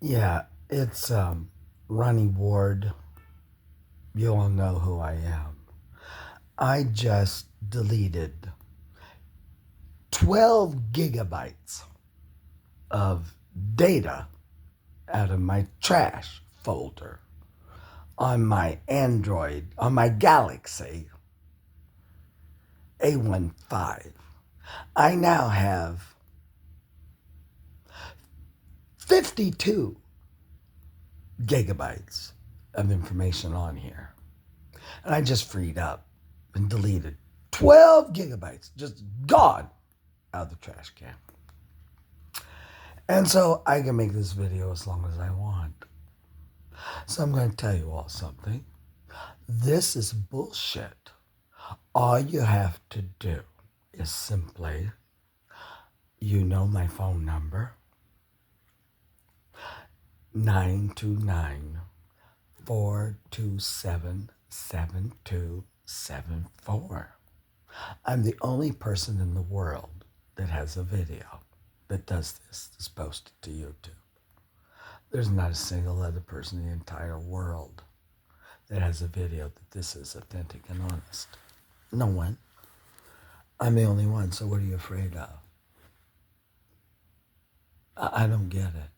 Yeah, it's Ronnie-Ward. You all know who I am. I just deleted 12 gigabytes of data out of my trash folder on my Android, on my Galaxy A15. I now have 52 gigabytes of information on here. And I just freed up and deleted 12 gigabytes, just gone out of the trash can. And so I can make this video as long as I want. So I'm going to tell you all something. This is bullshit. All you have to do is simply, you know my phone number, 929-427-7274. I'm the only person in the world that has a video that does this, that's posted to YouTube. There's not a single other person in the entire world that has a video that this is authentic and honest. No one. I'm the only one, so what are you afraid of? I don't get it.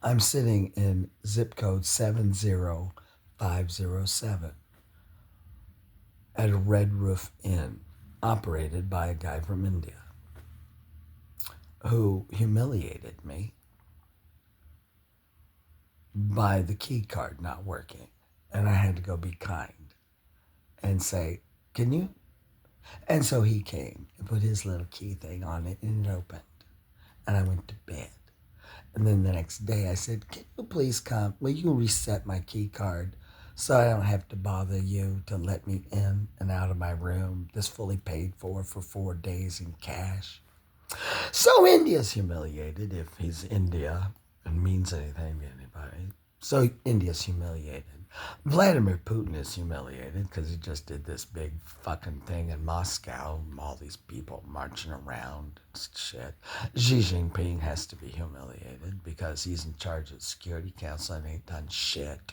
I'm sitting in zip code 70507 at a Red Roof Inn operated by a guy from India who humiliated me by the key card not working. And I had to go be kind and say, can you? And so he came and put his little key thing on it and it opened. And I went to bed. And then the next day I said, can you please come? Will you reset my key card so I don't have to bother you to let me in and out of my room, this fully paid for 4 days in cash? So India's humiliated, if he's India and means anything to anybody. So India's humiliated. Vladimir Putin is humiliated because he just did this big fucking thing in Moscow. All these people marching around and shit. Xi Jinping has to be humiliated because he's in charge of the Security Council and ain't done shit.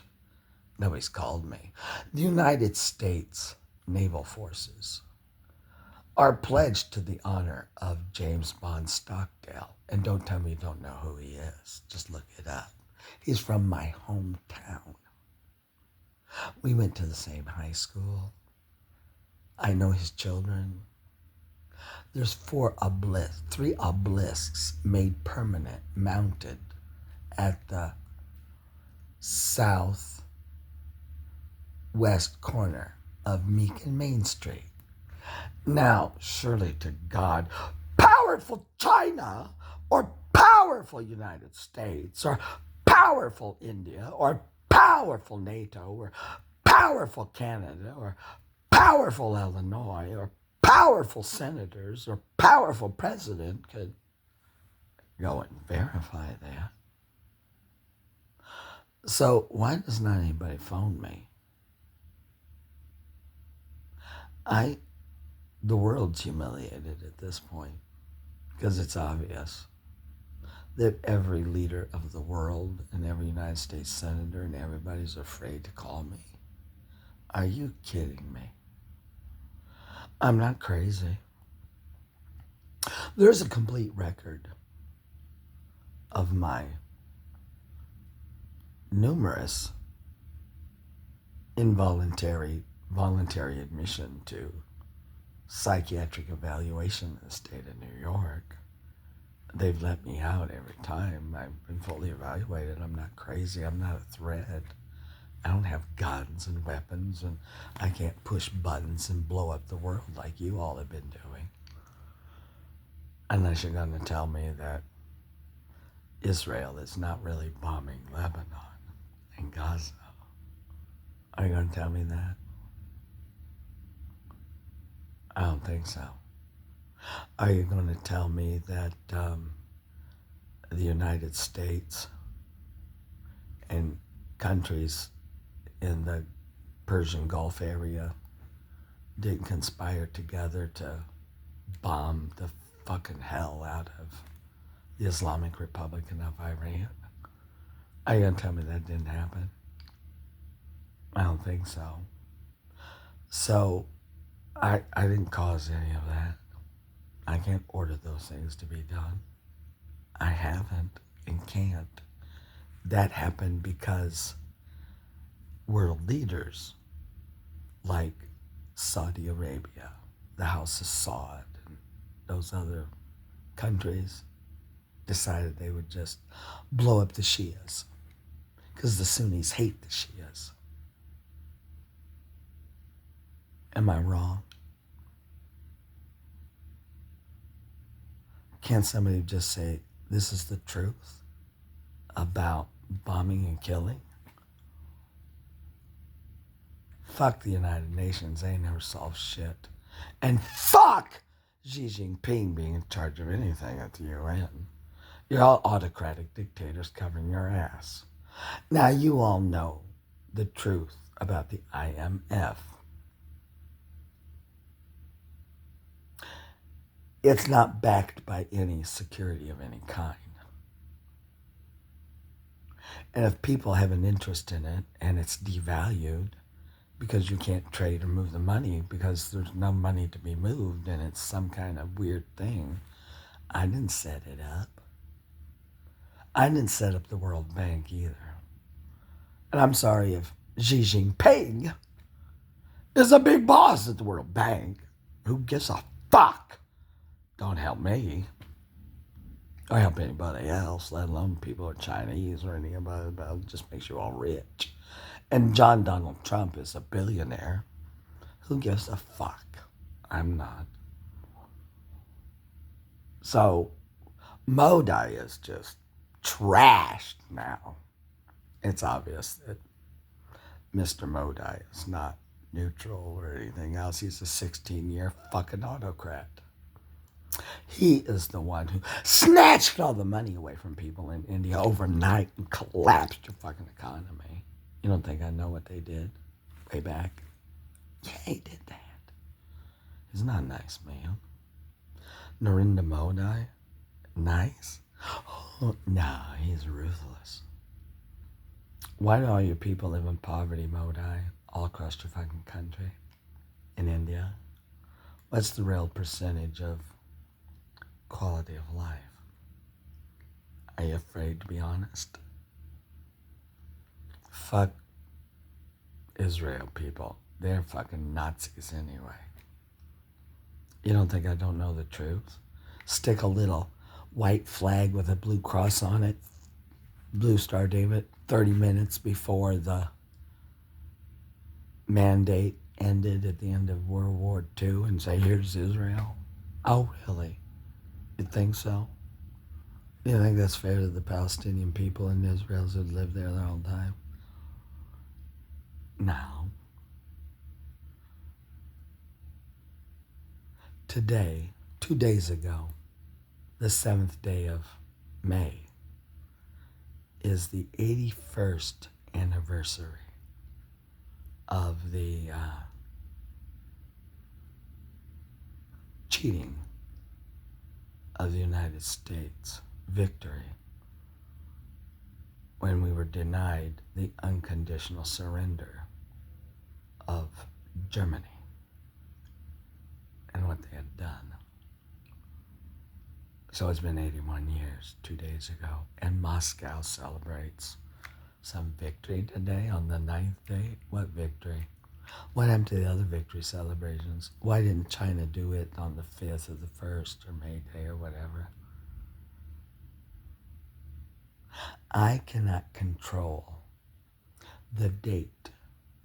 Nobody's called me. The United States Naval Forces are pledged to the honor of James Bond Stockdale. And don't tell me you don't know who he is. Just look it up. He's from my hometown. We went to the same high school. I know his children. There's 3 obelisks made permanent, mounted at the southwest corner of Meek and Main Street. Now, surely to God, powerful China or powerful United States or powerful India or powerful NATO or powerful Canada or powerful Illinois or powerful senators or powerful president could go and verify that. So why does not anybody phone me? The world's humiliated at this point because it's obvious that every leader of the world and every United States senator and everybody's afraid to call me. Are you kidding me? I'm not crazy. There's a complete record of my numerous voluntary admission to psychiatric evaluation in the state of New York. They've let me out every time. I've been fully evaluated. I'm not crazy. I'm not a threat. I don't have guns and weapons, and I can't push buttons and blow up the world like you all have been doing. Unless you're going to tell me that Israel is not really bombing Lebanon and Gaza. Are you going to tell me that? I don't think so. Are you going to tell me that the United States and countries in the Persian Gulf area didn't conspire together to bomb the fucking hell out of the Islamic Republic of Iran. Are you going to tell me that didn't happen? I don't think so. So I didn't cause any of that. I can't order those things to be done. I haven't and can't. That happened because world leaders like Saudi Arabia, the House of Saud, and those other countries decided they would just blow up the Shias because the Sunnis hate the Shias. Am I wrong? Can't somebody just say, this is the truth about bombing and killing? Fuck the United Nations, they never solve shit. And fuck Xi Jinping being in charge of anything at the UN. You're all autocratic dictators covering your ass. Now you all know the truth about the IMF. It's not backed by any security of any kind. And if people have an interest in it and it's devalued because you can't trade or move the money because there's no money to be moved and it's some kind of weird thing, I didn't set it up. I didn't set up the World Bank either. And I'm sorry if Xi Jinping is a big boss at the World Bank. Who gives a fuck? Don't help me. Or help anybody else, let alone people who are Chinese or anybody. It just makes you all rich. And John Donald Trump is a billionaire. Who gives a fuck? I'm not. So Modi is just trashed now. It's obvious that Mr. Modi is not neutral or anything else. He's a 16-year fucking autocrat. He is the one who snatched all the money away from people in India overnight and collapsed your fucking economy. You don't think I know what they did way back? Yeah, he did that. He's not a nice man. Narendra Modi, nice? Oh, no, he's ruthless. Why do all your people live in poverty, Modi, all across your fucking country? In India? What's the real percentage of quality of life? Are you afraid to be honest? Fuck Israel people. They're fucking Nazis anyway. You don't think I don't know the truth? Stick a little white flag with a blue cross on it, Blue Star David, 30 minutes before the mandate ended at the end of World War II and say, here's Israel. Oh, really? You think so? You think that's fair to the Palestinian people in Israel who lived there their whole time? No. Today, 2 days ago, the 7th day of May, is the 81st anniversary of the cheating of the United States victory when we were denied the unconditional surrender of Germany and what they had done. So it's been 81 years, 2 days ago, and Moscow celebrates some victory today on the 9th day. What victory? What happened to the other victory celebrations? Why didn't China do it on the 5th or the 1st or May Day or whatever? I cannot control the date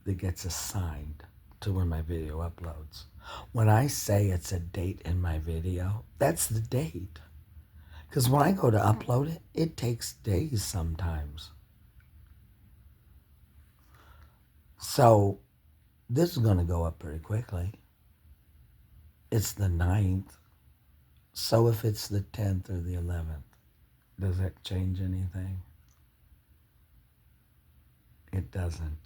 that gets assigned to where my video uploads. When I say it's a date in my video, that's the date. Because when I go to upload it, it takes days sometimes. So this is going to go up pretty quickly. It's the 9th. So if it's the 10th or the 11th, does that change anything? It doesn't.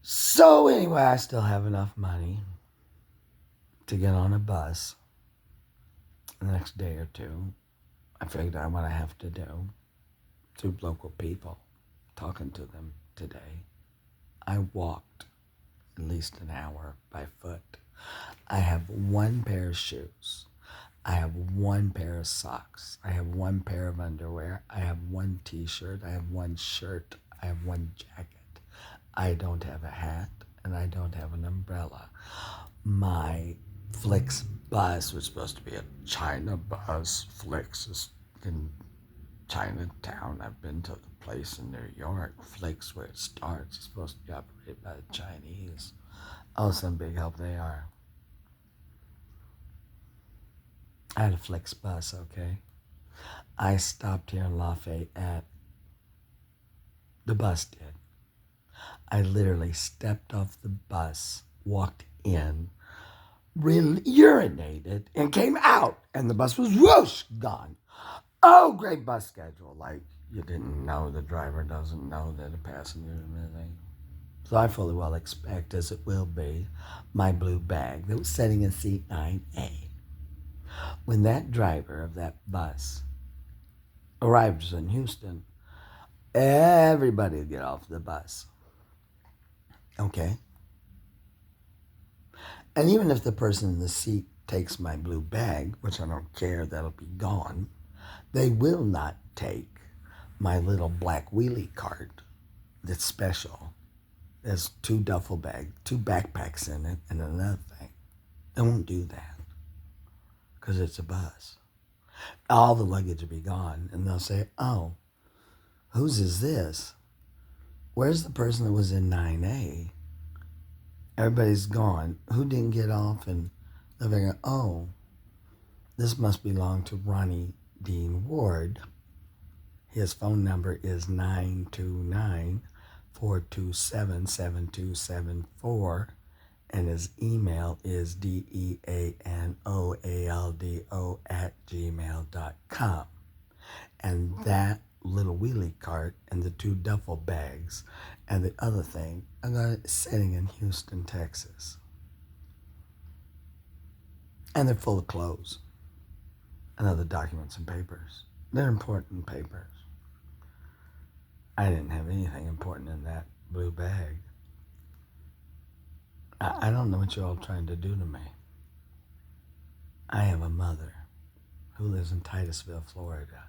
So anyway, I still have enough money to get on a bus The next day or two, I figured out what I have to do to local people, talking to them today. I walked at least an hour by foot. I have one pair of shoes. I have one pair of socks. I have one pair of underwear. I have one t-shirt. I have one shirt. I have one jacket. I don't have a hat, and I don't have an umbrella. My Flix bus was supposed to be a China bus. Flix is in Chinatown. I've been to the place in New York. Flix, where it starts, is supposed to be operated by the Chinese. Oh, some big help they are. I had a Flix bus, okay? I stopped here in Lafayette. The bus did. I literally stepped off the bus, walked in, urinated, and came out. And the bus was whoosh, gone. Oh, great bus schedule. Like, you didn't know, the driver doesn't know that a passenger is missing. So I fully well expect, as it will be, my blue bag that was sitting in seat 9A. When that driver of that bus arrives in Houston, everybody will get off the bus. Okay? And even if the person in the seat takes my blue bag, which I don't care, that'll be gone, they will not take my little black wheelie cart that's special. There's 2 duffel bags, 2 backpacks in it, and another thing. They won't do that because it's a bus. All the luggage will be gone, and they'll say, oh, whose is this? Where's the person that was in 9A? Everybody's gone. Who didn't get off? And they're thinking, oh, this must belong to Ronnie-Dean-Ward. His phone number is 929-427-7274, and his email is deanoaldo@gmail.com. And that little wheelie cart and the 2 duffel bags and the other thing are sitting in Houston, Texas. And they're full of clothes and other documents and papers. They're important papers. I didn't have anything important in that blue bag. I don't know what you're all trying to do to me. I have a mother who lives in Titusville, Florida.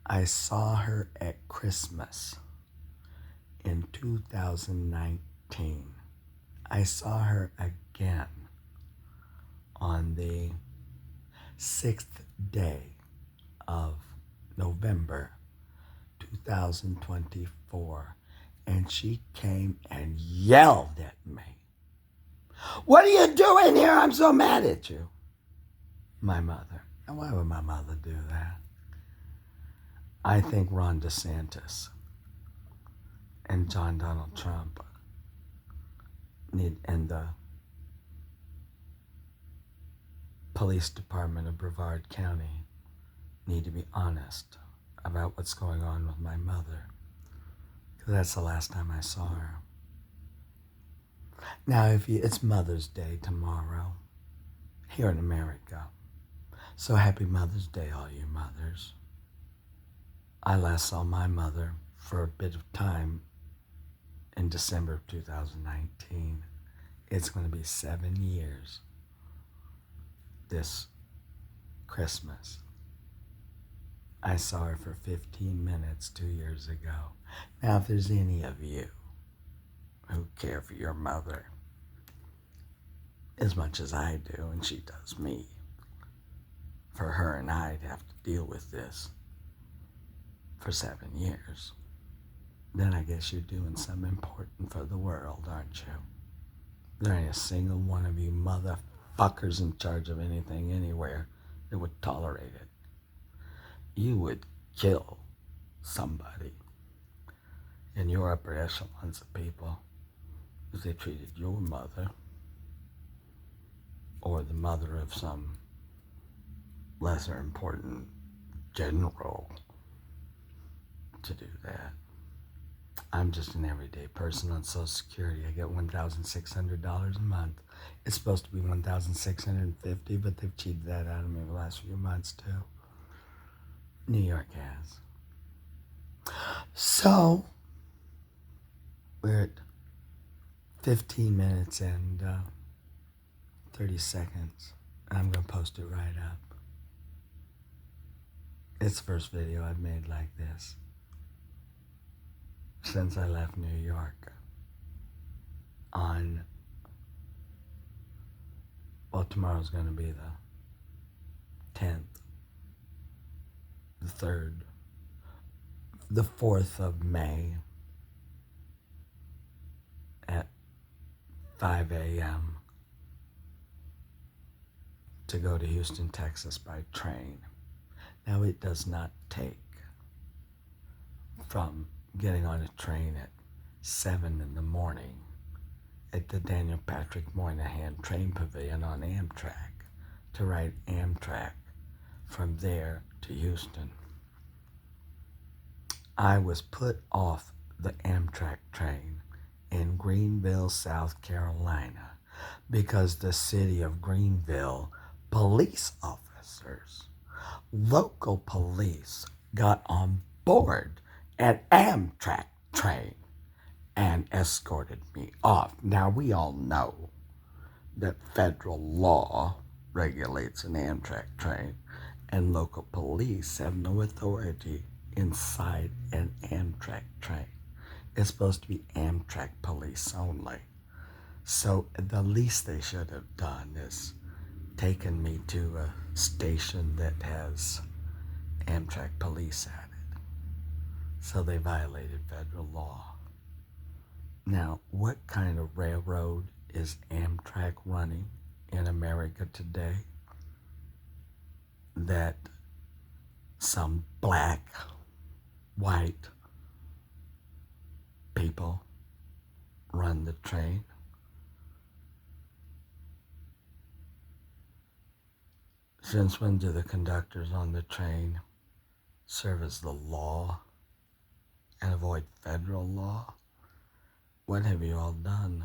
I saw her at Christmas in 2019. I saw her again on the 6th day of November 2024, and she came and yelled at me. What are you doing here? I'm so mad at you. My mother. And why would my mother do that? I think Ron DeSantis and John Donald Trump and the police department of Brevard County need to be honest about what's going on with my mother, because that's the last time I saw her. Now, it's Mother's Day tomorrow here in America, so happy Mother's Day, all you mothers. I last saw my mother for a bit of time in December of 2019. It's going to be 7 years this Christmas. I saw her for 15 minutes 2 years ago. Now, if there's any of you who care for your mother as much as I do, and she does me, for her and I to have to deal with this for 7 years, then I guess you're doing something important for the world, aren't you? There ain't a single one of you motherfuckers in charge of anything anywhere that would tolerate it. You would kill somebody in your upper echelons of people if they treated your mother or the mother of some lesser important general to do that. I'm just an everyday person on Social Security. I get $1,600 a month. It's supposed to be $1,650, but they've cheated that out of me the last few months too. New York has. So we're at 15 minutes and 30 seconds. I'm gonna post it right up. It's the first video I've made like this since I left New York on, well, tomorrow's going to be the 10th, the 3rd, the 4th of May at 5 a.m. to go to Houston, Texas by train. Now, it does not take from getting on a train at 7 in the morning at the Daniel Patrick Moynihan Train Pavilion on Amtrak to ride Amtrak from there to Houston. I was put off the Amtrak train in Greenville, South Carolina, because the city of Greenville police officers, local police, got on board an Amtrak train and escorted me off. Now, we all know that federal law regulates an Amtrak train, and local police have no authority inside an Amtrak train. It's supposed to be Amtrak police only. So the least they should have done is taken me to a station that has Amtrak police at it. So they violated federal law. Now, what kind of railroad is Amtrak running in America today that some black, white people run the train? Since when do the conductors on the train serve as the law and avoid federal law? What have you all done?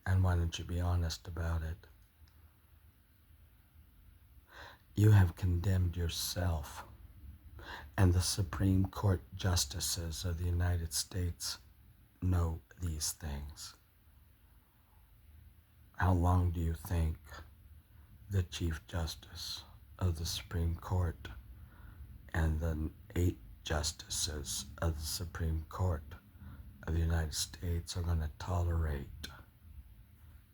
And why don't you be honest about it? You have condemned yourself, and the Supreme Court justices of the United States know these things. How long do you think the Chief Justice of the Supreme Court and the 8 justices of the Supreme Court of the United States are going to tolerate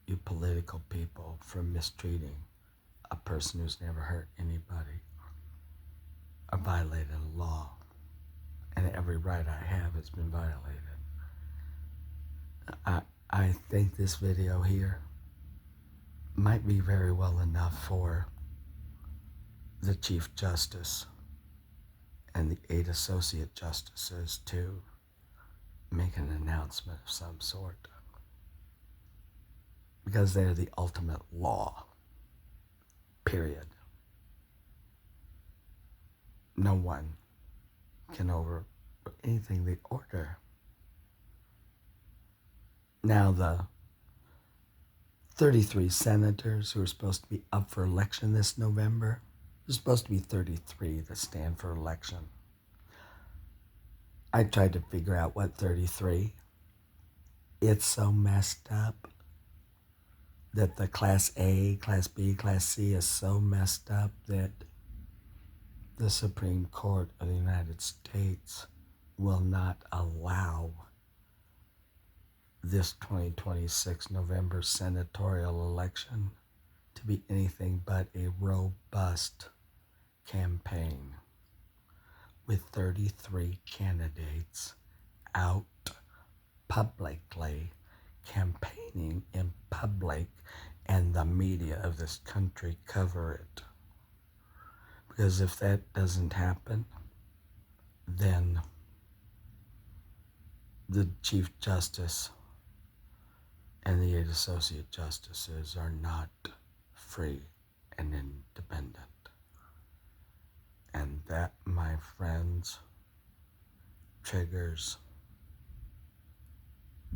you political people from mistreating a person who's never hurt anybody or violated a law, and every right I have has been violated? I think this video here might be very well enough for the Chief Justice and the 8 associate justices to make an announcement of some sort, because they're the ultimate law, period. No one can over anything they order. Now, the 33 senators who are supposed to be up for election this November, there's supposed to be 33 that stand for election. I tried to figure out what 33. It's so messed up that the Class A, Class B, Class C is so messed up that the Supreme Court of the United States will not allow this 2026 November senatorial election to be anything but a robust campaign with 33 candidates out publicly campaigning in public, and the media of this country cover it. Because if that doesn't happen, then the Chief Justice and the 8 associate justices are not free and independent. And that, my friends, triggers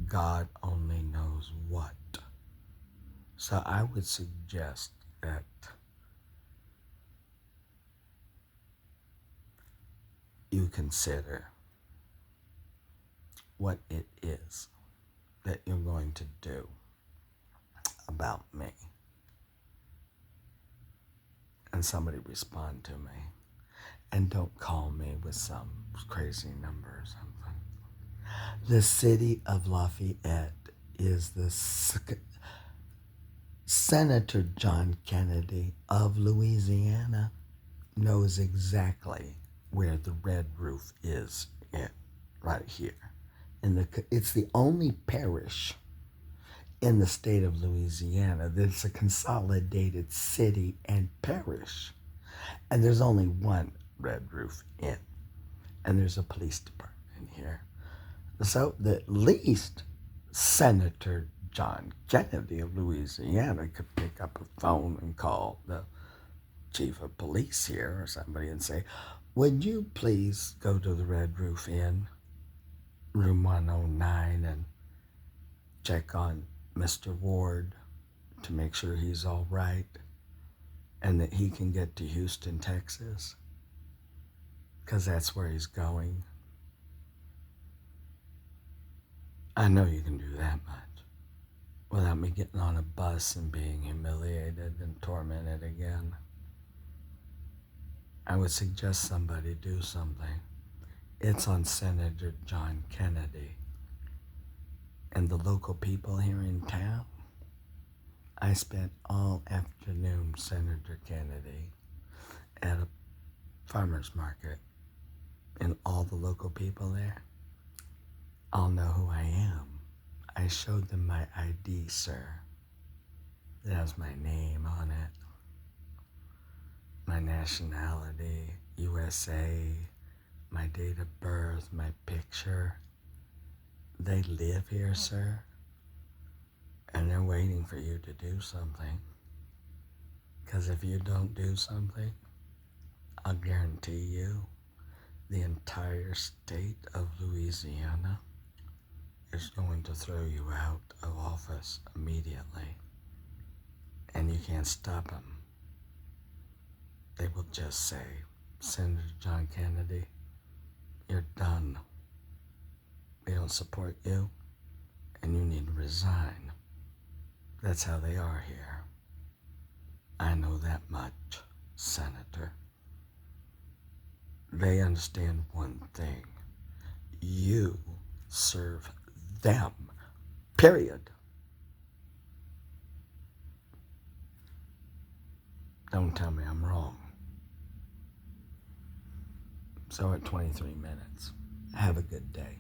God only knows what. So I would suggest that you consider what it is that you're going to do about me. And somebody respond to me. And don't call me with some crazy number or something. The city of Lafayette is the Senator John Kennedy of Louisiana knows exactly where the red roof is right here. It's the only parish in the state of Louisiana that's a consolidated city and parish. And there's only one Red Roof Inn. And there's a police department here. So at least Senator John Kennedy of Louisiana could pick up a phone and call the chief of police here or somebody and say, would you please go to the Red Roof Inn, room 109, and check on Mr. Ward to make sure he's all right and that he can get to Houston, Texas, because that's where he's going. I know you can do that much without me getting on a bus and being humiliated and tormented again. I would suggest somebody do something. It's on Senator John Kennedy. And the local people here in town, I spent all afternoon Senator Kennedy at a farmer's market, and all the local people there all know who I am. I showed them my ID, sir. It has my name on it, my nationality, USA, my date of birth, my picture. They live here, sir, and they're waiting for you to do something. Because if you don't do something, I'll guarantee you the entire state of Louisiana is going to throw you out of office immediately. And you can't stop them. They will just say, Senator John Kennedy, you're done. They don't support you, and you need to resign. That's how they are here. I know that much, Senator. They understand one thing. You serve them, period. Don't tell me I'm wrong. So at 23 minutes, have a good day.